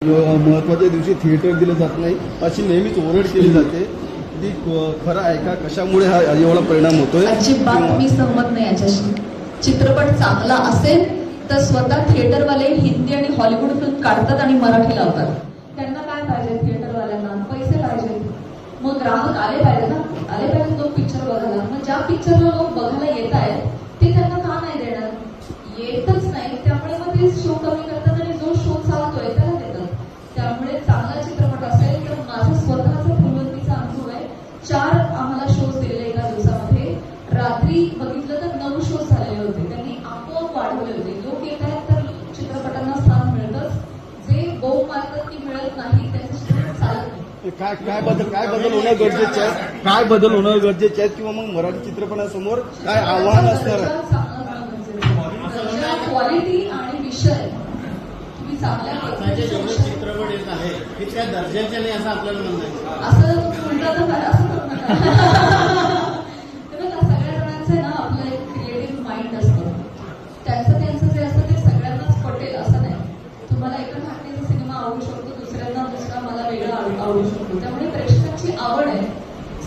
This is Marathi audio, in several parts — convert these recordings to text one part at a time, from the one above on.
महत्वाच्या दिवशी थिएटर दिलं जात नाही अशी नेहमीच ओरड केली जाते. ती खरं आहे का? कशामुळे हा एवढा परिणाम होतोय? अजिबात मी सहमत नाही याच्याशी. चित्रपट चांगला असेल तर स्वतः थिएटरवाले हिंदी आणि हॉलिवूड फिल्म काढतात आणि मराठी लावतात. त्यांना काय पाहिजे? थिएटरवाल्यांना पैसे पाहिजे. मग ग्राहक आले पाहिजे ना, आले पाहिजे लोक पिक्चर बघायला. मग ज्या पिक्चरला लोक बघायला येत आहेत ते त्यांना का नाही देणार? येतच नाही. त्यामुळे मग ते शो कमी करतात आणि जो शो चालतोय त्याला देतात. त्यामुळे चांगला चित्रपट असेल तर माझा स्वतःचा फुलवंतीचा अनुभव आहे. 4 आम्हाला शोज दिलेले एका दिवसामध्ये. रात्री बघितलं तर 9 शोज झालेले होते. त्यांनी आपोआप वाढवले होते. लोक येत आहेत तर चित्रपटांना स्थान मिळतच. जे बोंब मारतात की मिळत नाही त्यांचं चित्रपट चालत नाही. काय बदल होणं गरजेचं आहे? काय बदल होणं गरजेचे आहेत? किंवा मग मराठी चित्रपटासमोर काय आव्हान असणार आहे? क्वालिटी आणि विषय तुम्ही चांगल्या चित्रपट येत आहे की त्या दर्जाचे नाही असं आपल्याला म्हणणं आहे. असं म्हणता तर काय असं करू नका. सगळ्या जणांचं ना आपलं एक क्रिएटिव्ह माइंड असतं. त्यांचं जे असतं ते सगळ्यांनाच पटेल असं नाही. तुम्हाला एका ठाकरेचा सिनेमा आवडू शकतो, दुसऱ्यांना दुसरा मला वेगळा आवडू शकतो. त्यामुळे प्रेक्षकांची आवड आहे.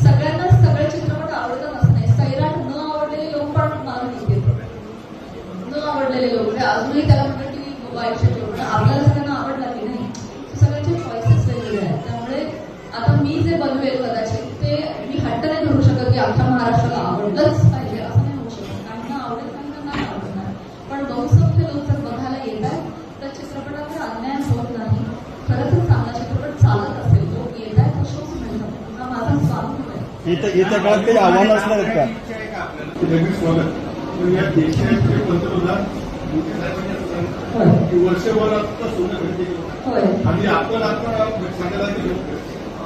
सगळ्यांनाच सगळे चित्रपट आवडतात असं नाही. सैराट न आवडलेले लोक पण मला घेतात. न आवडलेले लोक अजूनही त्याला म्हणतात की वाईट पण आपल्याला सगळ्यांना आवडला की नाही. सगळ्यांचे चॉईसेस वेगवेगळे आहेत. त्यामुळे आता मी जे बनवेल कदाचित ते मी हट्ट नाही धरू शकत की अख्ख्या महाराष्ट्राला आवडलंच पाहिजे असं नाही होऊ शकत. काहींना आवडेल, काहींना नाही आवडणार. पण बहुसंख्य लोक जर बघायला येत आहेत तर चित्रपटाचा अन्याय होत नाही. खरंच चांगला चित्रपट चालत असेल, लोक येत आहेत तर शोज मिळतात. हा माझा स्वानुभव आहे. येत्या काळात काही आव्हान असणार आहेत का?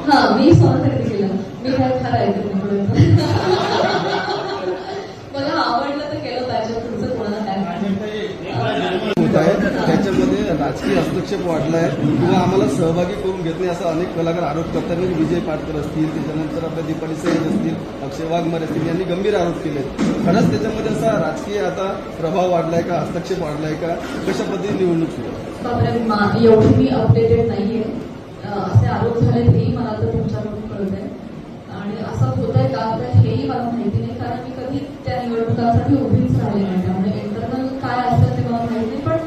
हा मी सोनं खरेदी केलं. मी काय खरं ऐकत नाही. मला आवडलं तर केलं पाहिजे. तुमचं कोणाला काय होत आहे त्याच्यामध्ये राजकीय हस्तक्षेप वाढलाय किंवा आम्हाला सहभागी करून घेत नाही असं अनेक कलाकार आरोप करतात. विजय पाटकर असतील, त्याच्यानंतर आपल्या दीपाली सैयद असतील, अक्षय वाघमारे असतील यांनी गंभीर आरोप केले. खरंच त्याच्यामध्ये असा राजकीय आता प्रभाव वाढलाय का? हस्तक्षेप वाढलाय का? कशा पद्धतीने निवडणूक सुरू? एवढी मी अपडेटेड नाहीये. असे आरोप झालेत हेही मला तर तुमच्याकडून कळत आहे. आणि असं होत आहे का तर हेही मला माहिती नाही. कारण मी कधी त्या निवडणुकांसाठी उभीच राहिले नाही. त्यामुळे इंटरनल काय असेल ते मला माहिती नाही. पण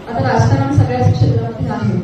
आता राजकारण सगळ्याच क्षेत्रामध्ये आहे.